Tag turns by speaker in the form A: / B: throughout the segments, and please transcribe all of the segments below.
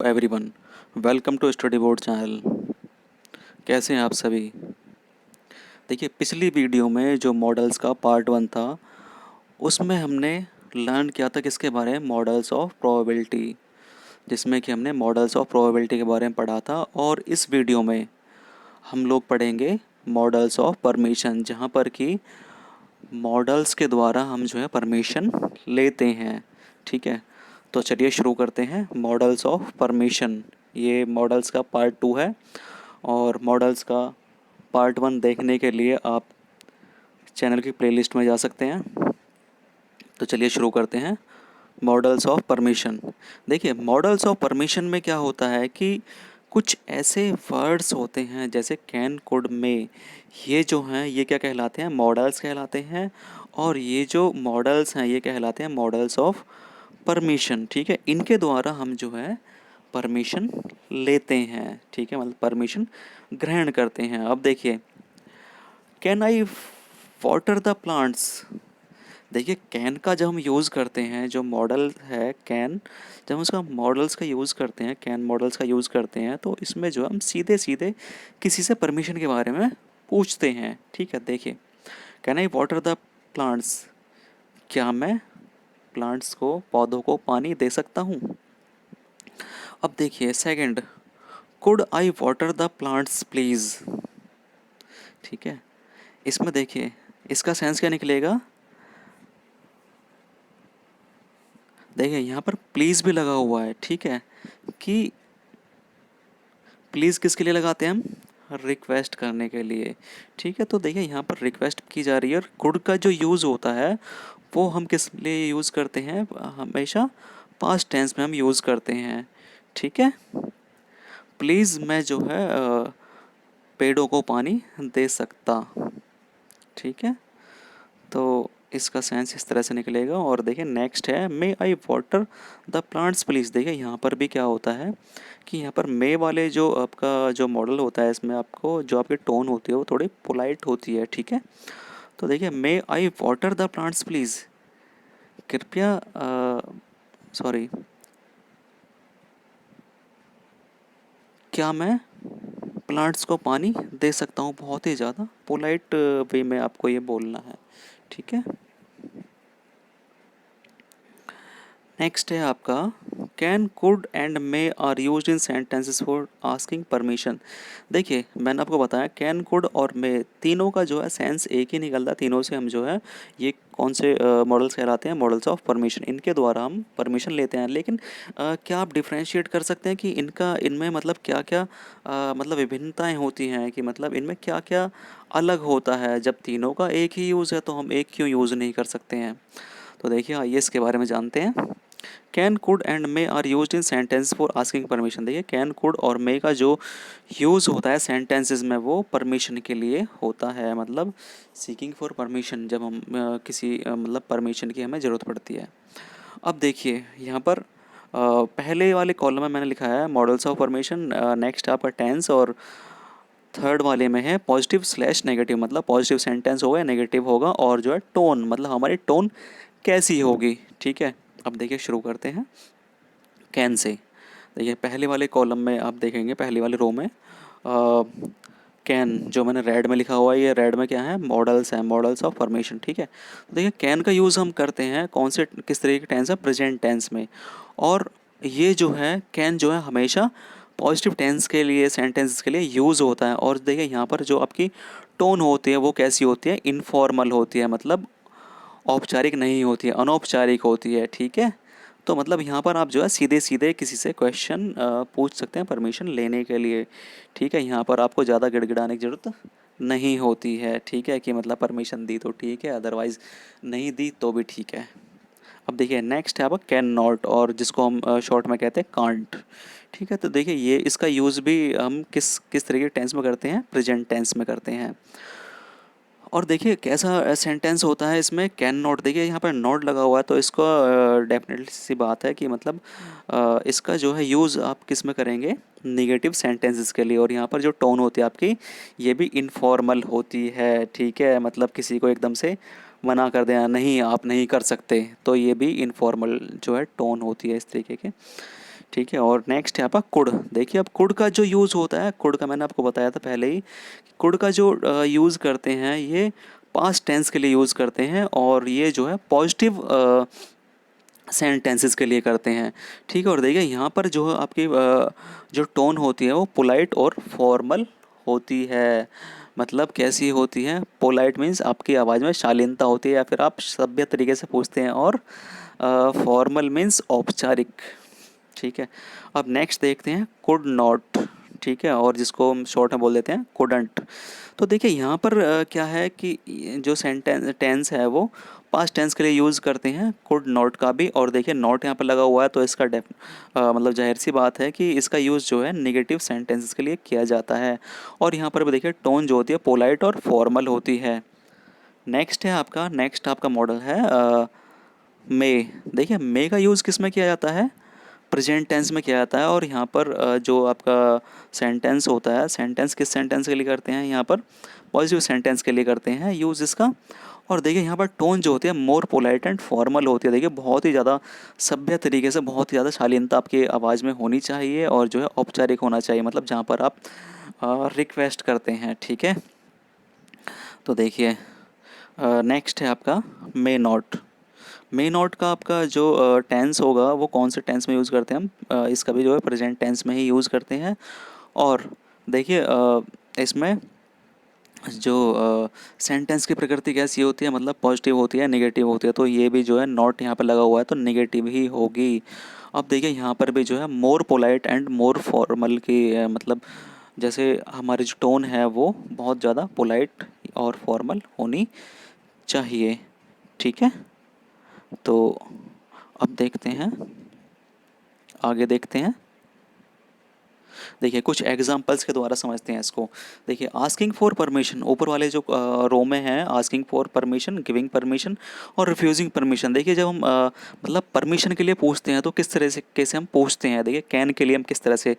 A: Everyone, welcome to study board channel. कैसे हैं आप सभी? देखिए, पिछली वीडियो में जो मॉडल्स का पार्ट 1 था, उसमें हमने लर्न किया था किसके बारे में, मॉडल्स ऑफ प्रोबेबिलिटी, जिसमें कि हमने मॉडल्स ऑफ प्रोबेबिलिटी के बारे में पढ़ा था। और इस वीडियो में हम लोग पढ़ेंगे मॉडल्स ऑफ परमिशन, जहाँ पर कि मॉडल्स के द्वारा हम जो है परमिशन लेते हैं। ठीक है, तो चलिए शुरू करते हैं। मॉडल्स ऑफ परमिशन, ये मॉडल्स का पार्ट 2 है। और मॉडल्स का पार्ट 1 देखने के लिए आप चैनल की प्लेलिस्ट में जा सकते हैं। तो चलिए शुरू करते हैं। Models of permission. देखिए, मॉडल्स ऑफ परमिशन में क्या होता है कि कुछ ऐसे वर्ड्स होते हैं जैसे कैन, कुड, मे, ये जो हैं ये क्या कहलाते हैं, मॉडल्स कहलाते हैं। और ये जो मॉडल्स हैं ये कहलाते हैं मॉडल्स ऑफ परमिशन। ठीक है, इनके द्वारा हम जो है परमिशन लेते हैं। ठीक है, मतलब परमिशन ग्रहण करते हैं। अब देखिए, can I water the plants. देखिए, कैन का जब हम यूज़ करते हैं, जो मॉडल है कैन, जब हम उसका मॉडल्स का यूज़ करते हैं, कैन मॉडल्स का यूज़ करते हैं, तो इसमें जो हम सीधे सीधे किसी से परमिशन के बारे में पूछते हैं। ठीक है, देखिए, can I water the plants, क्या मैं प्लांट्स को, पौधों को पानी दे सकता हूँ। अब देखिए second, could I water the plants please. ठीक है, इसमें देखिए इसका सेंस क्या निकलेगा। देखिए यहाँ पर प्लीज़ भी लगा हुआ है। ठीक है, कि प्लीज़ किसके लिए लगाते हैं हम, रिक्वेस्ट करने के लिए। ठीक है, तो देखिए यहाँ पर रिक्वेस्ट की जा रही है। और कुड का जो यूज़ होता है वो हम किस लिए यूज़ करते हैं, हमेशा पास्ट टेंस में हम यूज़ करते हैं। ठीक है, प्लीज़ मैं जो है पेड़ों को पानी दे सकता। ठीक है, तो इसका सेंस इस तरह से निकलेगा। और देखिए नेक्स्ट है, मे आई वाटर द प्लांट्स प्लीज़। देखिए यहाँ पर भी क्या होता है कि यहाँ पर मे वाले जो आपका जो मॉडल होता है, इसमें आपको जो आपकी टोन होती है वो थोड़ी पोलाइट होती है। ठीक है, तो देखिए, मे आई वाटर द प्लांट्स प्लीज़, कृपया सॉरी, क्या मैं प्लांट्स को पानी दे सकता हूँ। बहुत ही ज़्यादा पोलाइट वे में आपको ये बोलना है। ठीक है, नेक्स्ट है आपका, can, could and may are used in sentences for asking permission. देखिए मैंने आपको बताया कैन, कुड और मे तीनों का जो है सेंस एक ही निकलता है। तीनों से हम जो है ये कौन से मॉडल्स कहलाते हैं, मॉडल्स ऑफ परमिशन। इनके द्वारा हम परमिशन लेते हैं। लेकिन क्या आप डिफ्रेंशिएट कर सकते हैं कि इनका इनमें मतलब क्या क्या मतलब विभिन्नताएं होती हैं, कि मतलब इनमें क्या क्या अलग होता है। जब तीनों का एक ही यूज़ है तो हम एक क्यों यूज़ नहीं कर सकते हैं। तो देखिए आइए इसके बारे में जानते हैं। Can, could and may are used in sentence for asking permission. देखिए कैन, कुड और मे का जो यूज़ होता है सेंटेंसेस में वो परमिशन के लिए होता है, मतलब सीकिंग फॉर परमिशन, जब हम किसी मतलब परमिशन की हमें ज़रूरत पड़ती है। अब देखिए यहाँ पर पहले वाले कॉलम में मैंने लिखा है मॉडल्स ऑफ परमिशन, नेक्स्ट आपका टेंस, और थर्ड वाले में है पॉजिटिव स्लैश नेगेटिव, मतलब पॉजिटिव सेंटेंस होगा या नेगेटिव होगा, और जो है टोन, मतलब हमारी टोन कैसी होगी। ठीक है, अब देखिए शुरू करते हैं कैन से। देखिए पहले वाले कॉलम में आप देखेंगे, पहले वाले रो में कैन जो मैंने रेड में लिखा हुआ है, ये रेड में क्या है, मॉडल्स हैं, मॉडल्स ऑफ फॉर्मेशन। ठीक है, तो देखिए कैन का यूज़ हम करते हैं कौन से, किस तरीके के टेंस है, प्रेजेंट टेंस में। और ये जो है कैन जो है हमेशा पॉजिटिव टेंस के लिए, सेंटेंस के लिए यूज़ होता है। और देखिए यहाँ पर जो आपकी टोन होती है वो कैसी होती है, इनफॉर्मल होती है, मतलब औपचारिक नहीं होती है, अनौपचारिक होती है। ठीक है, तो मतलब यहाँ पर आप जो है सीधे सीधे किसी से क्वेश्चन पूछ सकते हैं परमिशन लेने के लिए। ठीक है, यहाँ पर आपको ज़्यादा गिड़गिड़ाने की ज़रूरत नहीं होती है। ठीक है, कि मतलब परमिशन दी तो ठीक है, अदरवाइज़ नहीं दी तो भी ठीक है। अब देखिए नेक्स्ट है आपका कैन नॉट, और जिसको हम शॉर्ट में कहते हैं कांट। ठीक है, तो देखिए ये इसका यूज़ भी हम किस किस तरीके के टेंस में करते हैं, प्रेजेंट टेंस में करते हैं। और देखिए कैसा सेंटेंस होता है इसमें, कैन नॉट। देखिए यहाँ पर नॉट लगा हुआ है, तो इसको डेफिनेटली सी बात है कि मतलब इसका जो है यूज़ आप किस में करेंगे, निगेटिव सेंटेंसेस के लिए। और यहाँ पर जो टोन होती है आपकी, ये भी इनफॉर्मल होती है। ठीक है, मतलब किसी को एकदम से मना कर देना, नहीं आप नहीं कर सकते, तो ये भी इनफॉर्मल जो है टोन होती है इस तरीके के। ठीक है। और नेक्स्ट है आपका कुड। देखिए अब कुड का जो यूज़ होता है, कुड का मैंने आपको बताया था पहले ही, कुड का जो यूज़ करते हैं ये पास्ट टेंस के लिए यूज़ करते हैं, और ये जो है पॉजिटिव सेंटेंसेस के लिए करते हैं। ठीक है। और देखिए यहाँ पर जो आपकी जो टोन होती है वो पोलाइट और फॉर्मल होती है। मतलब कैसी होती है? पोलाइट मीन्स आपकी आवाज़ में शालीनता होती है, या फिर आप सभ्य तरीके से पूछते हैं, और फॉर्मल मीन्स औपचारिक। ठीक है। अब नेक्स्ट देखते हैं कुड नॉट। ठीक है। और जिसको हम शॉर्ट में बोल देते हैं कुडंट। तो देखिए यहाँ पर क्या है कि जो सेंटेंस टेंस है वो पास्ट टेंस के लिए यूज़ करते हैं कुड नॉट का भी। और देखिए नॉट यहाँ पर लगा हुआ है, तो इसका मतलब जाहिर सी बात है कि इसका यूज़ जो है नेगेटिव सेंटेंसेस के लिए किया जाता है। और यहाँ पर भी देखिए टोन जो होती है पोलाइट और फॉर्मल होती है। नेक्स्ट आपका मॉडल है मे। देखिए मे का यूज़ किस में किया जाता है? प्रेजेंट टेंस में किया जाता है। और यहाँ पर जो आपका सेंटेंस होता है, सेंटेंस किस सेंटेंस के लिए करते हैं? यहाँ पर पॉजिटिव सेंटेंस के लिए करते हैं यूज़ इसका। और देखिए यहाँ पर टोन जो होती है मोर पोलाइट एंड फॉर्मल होती है। देखिए बहुत ही ज़्यादा सभ्य तरीके से, बहुत ही ज़्यादा शालीनता आपकी आवाज़ में होनी चाहिए, और जो है औपचारिक होना चाहिए, मतलब जहाँ पर आप रिक्वेस्ट करते हैं। ठीक है। तो देखिए नेक्स्ट है आपका मे नॉट। मे नॉट का आपका जो टेंस होगा वो कौन से टेंस में यूज़ करते हैं हम? इसका भी जो है प्रेजेंट टेंस में ही यूज़ करते हैं। और देखिए इसमें जो सेंटेंस की प्रकृति कैसी होती है, मतलब पॉजिटिव होती है नेगेटिव होती है, तो ये भी जो है नॉट यहाँ पर लगा हुआ है तो नेगेटिव ही होगी। अब देखिए यहाँ पर भी जो है मोर पोलाइट एंड मोर फॉर्मल की मतलब जैसे हमारी जो टोन है वो बहुत ज़्यादा पोलाइट और फॉर्मल होनी चाहिए। ठीक है। तो अब देखते हैं, आगे देखते हैं। देखिए कुछ एग्जांपल्स के द्वारा समझते हैं इसको। देखिए आस्किंग फॉर परमिशन, ऊपर वाले जो रो में है, asking for permission, giving permission और रिफ्यूजिंग परमिशन। देखिए जब हम मतलब परमिशन के लिए पूछते हैं तो किस तरह से कैसे हम पूछते हैं। देखिए कैन के लिए हम किस तरह से,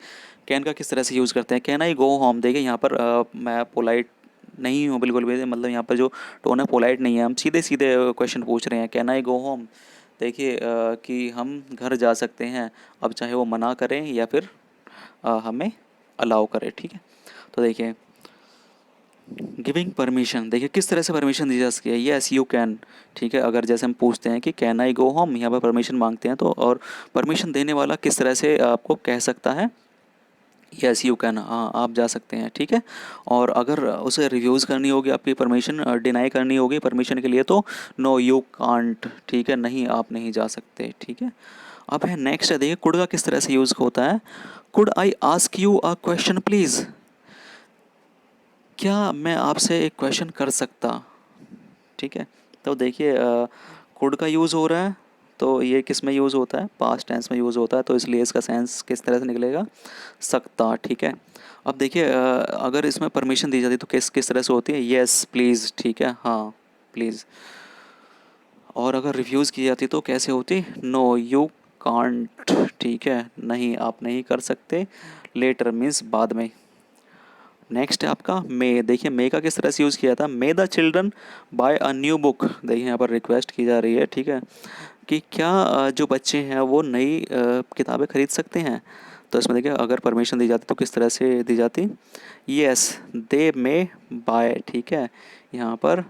A: कैन का किस तरह से यूज़ करते हैं? Can I go home. देखिए यहाँ पर मैं पोलाइट नहीं हूँ बिल्कुल भी, मतलब यहाँ पर जो टोन है पोलाइट नहीं है, हम सीधे सीधे क्वेश्चन पूछ रहे हैं कैन आई गो होम। देखिए कि हम घर जा सकते हैं, अब चाहे वो मना करें या फिर हमें अलाउ करे। ठीक है। तो देखिए गिविंग परमिशन, देखिए किस तरह से परमिशन दी जा सकती है? Yes you can. ठीक है। अगर जैसे हम पूछते हैं कि कैन आई गो होम, यहाँ पर परमिशन मांगते हैं, तो और परमिशन देने वाला किस तरह से आपको कह सकता है? यस यू कैन, हाँ आप जा सकते हैं। ठीक है। और अगर उसे रिव्यूज़ करनी होगी, आपकी परमिशन डिनाई करनी होगी परमिशन के लिए, तो नो यू कांट। ठीक है, नहीं आप नहीं जा सकते। ठीक है। अब है नेक्स्ट है, देखिए कुड का किस तरह से यूज़ होता है? Could I ask you a question please. क्या मैं आपसे एक क्वेश्चन कर सकता? ठीक है। तो देखिए कुड का यूज़ हो रहा है, तो ये किस में यूज़ होता है? पास्ट टेंस में यूज़ होता है, तो इसलिए इसका सेंस किस तरह से निकलेगा? सकता। ठीक है। अब देखिए अगर इसमें परमिशन दी जाती तो किस किस तरह से होती है? Yes please. ठीक है, हाँ प्लीज़। और अगर रिफ्यूज़ की जाती तो कैसे होती? No you can't. ठीक है, नहीं आप नहीं कर सकते। लेटर मीन्स बाद में। नेक्स्ट है आपका मे। देखिए मे का किस तरह से यूज़ किया था? May the children buy a new book. देखिए यहाँ पर रिक्वेस्ट की जा रही है। ठीक है, कि क्या जो बच्चे हैं वो नई किताबें खरीद सकते हैं? तो इसमें देखिए अगर परमिशन दी जाती तो किस तरह से दी जाती? Yes they may buy. ठीक है, यहाँ पर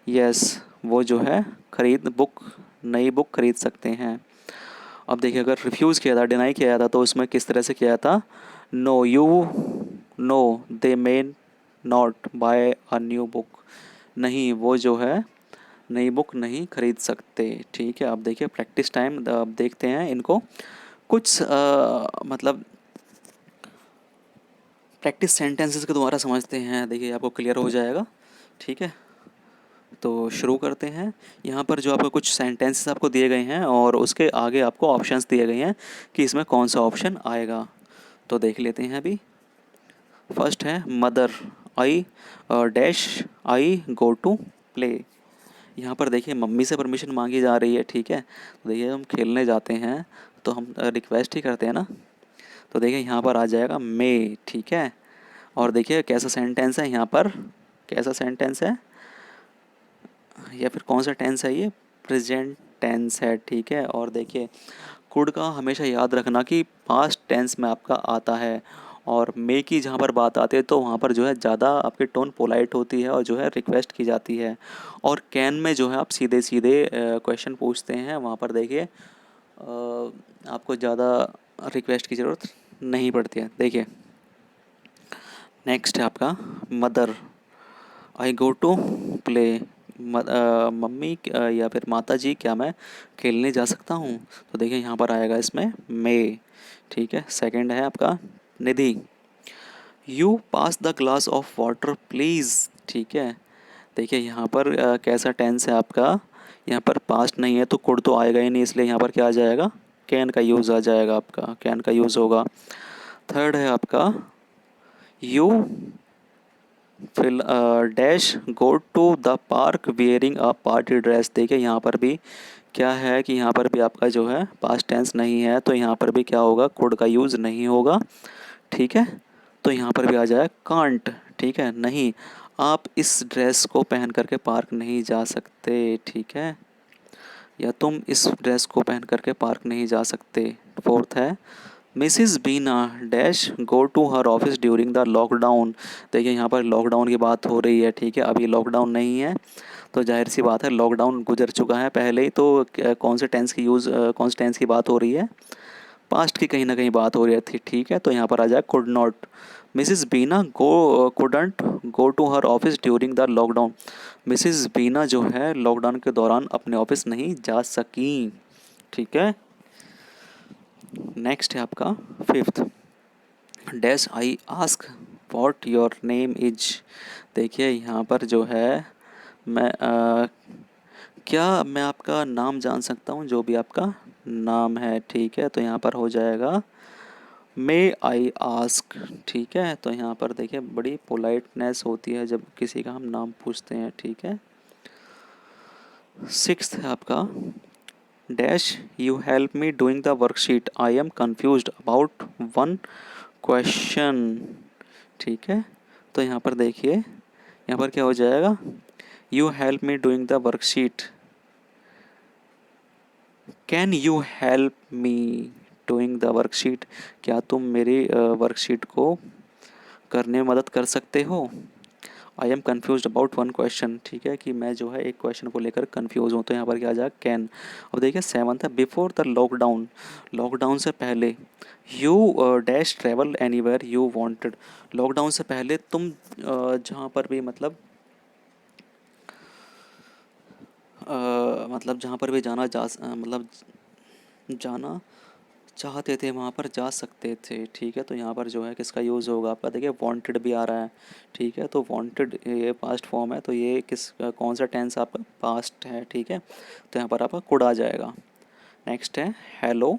A: यस वो जो है खरीद बुक, नई बुक खरीद सकते हैं। अब देखिए अगर रिफ्यूज़ किया था, डिनाई किया था, तो उसमें किस तरह से किया था? No you, no they may not buy a new book. नहीं वो जो है नई बुक नहीं खरीद सकते। ठीक है। अब देखिए प्रैक्टिस टाइम, अब देखते हैं इनको कुछ मतलब प्रैक्टिस सेंटेंसेस के द्वारा समझते हैं। देखिए आपको क्लियर हो जाएगा। ठीक है, तो शुरू करते हैं। यहाँ पर जो आपको कुछ सेंटेंसेस आपको दिए गए हैं और उसके आगे आपको ऑप्शंस दिए गए हैं कि इसमें कौन सा ऑप्शन आएगा, तो देख लेते हैं अभी। फर्स्ट है mother, I dash I go to play. यहाँ पर देखिए मम्मी से परमिशन मांगी जा रही है। ठीक है, तो देखिए हम खेलने जाते हैं तो हम रिक्वेस्ट ही करते हैं ना। तो देखिए यहाँ पर आ जाएगा मे। ठीक है, और देखिए कैसा सेंटेंस है यहाँ पर, कैसा सेंटेंस है या फिर कौन सा टेंस है? ये प्रेजेंट टेंस है। ठीक है, और देखिए कुड का हमेशा याद रखना कि पास्ट टेंस में आपका आता है, और मे की जहाँ पर बात आती है तो वहाँ पर जो है ज़्यादा आपकी टोन पोलाइट होती है और जो है रिक्वेस्ट की जाती है। और कैन में जो है आप सीधे सीधे क्वेश्चन पूछते हैं, वहाँ पर देखिए आपको ज़्यादा रिक्वेस्ट की ज़रूरत नहीं पड़ती है। देखिए नेक्स्ट है आपका mother. I go to play. Mummy या फिर माता जी क्या मैं खेलने जा सकता हूँ? तो देखिए यहाँ पर आएगा इसमें मे। ठीक है, सेकंड है आपका Nidhi. You pass the glass of water please. ठीक है, देखिए यहाँ पर कैसा टेंस है आपका, यहाँ पर पास्ट नहीं है तो कुड तो आएगा ही नहीं, इसलिए यहाँ पर क्या आ जाएगा, कैन का यूज़ आ जाएगा, आपका कैन का यूज़ होगा। थर्ड है आपका you fill dash go to the park wearing a party dress. देखिए यहाँ पर भी क्या है कि यहाँ पर भी आपका जो है पास्ट टेंस नहीं है, तो यहाँ पर भी क्या होगा, कुड का यूज़ नहीं होगा। ठीक है, तो यहाँ पर भी आ जाए कांट। ठीक है, नहीं, आप इस ड्रेस को पहन करके पार्क नहीं जा सकते। ठीक है, या तुम इस ड्रेस को पहन करके पार्क नहीं जा सकते। फोर्थ है Mrs Bina dash go to her office during the lockdown. देखिए यहाँ पर लॉकडाउन की बात हो रही है। ठीक है, अभी लॉकडाउन नहीं है तो जाहिर सी बात है लॉकडाउन गुजर चुका है पहले ही, तो कौन से टेंस की कौन से टेंस की बात हो रही है, पास्ट की कहीं ना कहीं बात हो रही थी। ठीक है, तो यहाँ पर आ जाए could not. Mrs Beena go couldn't go to her office during the lockdown. Mrs Beena जो है लॉकडाउन के दौरान अपने ऑफिस नहीं जा सकी। ठीक है, नेक्स्ट है आपका fifth. Dash I ask what your name is. देखिए यहाँ पर जो है मैं क्या मैं आपका नाम जान सकता हूँ, जो भी आपका नाम है। ठीक है, तो यहाँ पर हो जाएगा मे आई आस्क। ठीक है, तो यहाँ पर देखिए बड़ी पोलाइटनेस होती है जब किसी का हम नाम पूछते हैं। ठीक है, सिक्स्थ है आपका dash you help me doing the worksheet I am confused about one question. ठीक है, तो यहाँ पर देखिए यहाँ पर क्या हो जाएगा, you help me doing the worksheet, can you help me doing the worksheet, क्या तुम मेरी वर्कशीट को करने में मदद कर सकते हो। I am confuse about one question. ठीक है, कि मैं जो है एक क्वेश्चन को लेकर कन्फ्यूज़ हूँ, तो यहाँ पर क्या आ जाएगा कैन। अब देखिए सेवन्थ है बिफोर द लॉकडाउन। लॉकडाउन से पहले you dash travel anywhere you wanted. Lockdown से पहले तुम जहाँ पर भी मतलब जहाँ पर भी मतलब जाना चाहते थे वहाँ पर जा सकते थे। ठीक है, तो यहाँ पर जो है किसका यूज़ होगा आपका, देखिए वांटेड भी आ रहा है। ठीक है, तो वांटेड ये पास्ट फॉर्म है, तो ये कौन सा टेंस आपका पास्ट है। ठीक है, तो यहाँ पर आपका कुड आ जाएगा। नेक्स्ट है hello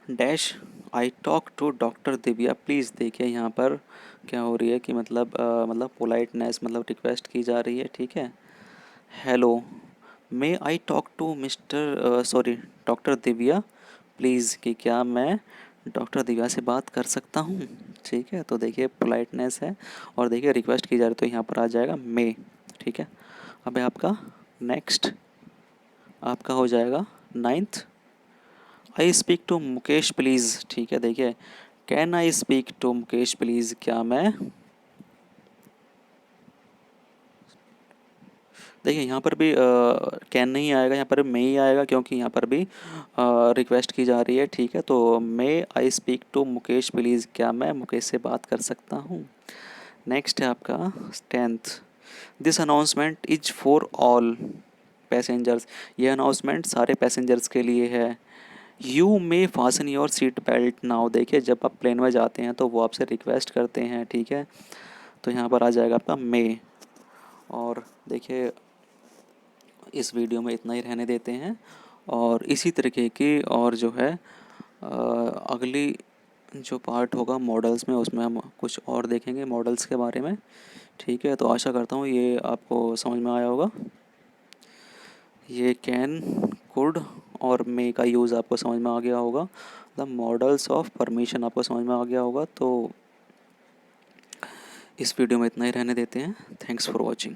A: dash I talk to doctor Divya please. देखिए यहाँ पर क्या हो रही है कि मतलब पोलाइटनेस, मतलब रिक्वेस्ट की जा रही है। ठीक है, hello may I talk to mister sorry doctor Divya please, कि क्या मैं डॉक्टर दिव्या से बात कर सकता हूँ। ठीक है, तो देखिए पोलाइटनेस है और देखिए रिक्वेस्ट की जा रही है, तो यहाँ पर आ जाएगा मे। ठीक है, अब है आपका नेक्स्ट, आपका हो जाएगा ninth, I speak to Mukesh please. ठीक है, देखिए can I speak to Mukesh please, क्या मैं, देखिए यहाँ पर भी कैन नहीं आएगा, यहाँ पर मे ही आएगा, क्योंकि यहाँ पर भी रिक्वेस्ट की जा रही है। ठीक है, तो may I speak to Mukesh please, क्या मैं मुकेश से बात कर सकता हूँ। नेक्स्ट है आपका tenth, this announcement is for all passengers. ये अनाउंसमेंट सारे पैसेंजर्स के लिए है। You may fasten your seat belt now. देखिए जब आप प्लेन में जाते हैं तो वो आपसे रिक्वेस्ट करते हैं। ठीक है, तो यहाँ पर आ जाएगा आपका मे। और देखिए इस वीडियो में इतना ही रहने देते हैं, और इसी तरीके की और जो है अगली जो पार्ट होगा मॉडल्स में, उसमें हम कुछ और देखेंगे मॉडल्स के बारे में। ठीक है, तो आशा करता हूँ ये आपको समझ में आया होगा। ये कैन कुड और मे का यूज़ आपको समझ में आ गया होगा, द मॉडल्स ऑफ परमिशन आपको समझ में आ गया होगा। तो इस वीडियो में इतना ही रहने देते हैं। Thanks for watching.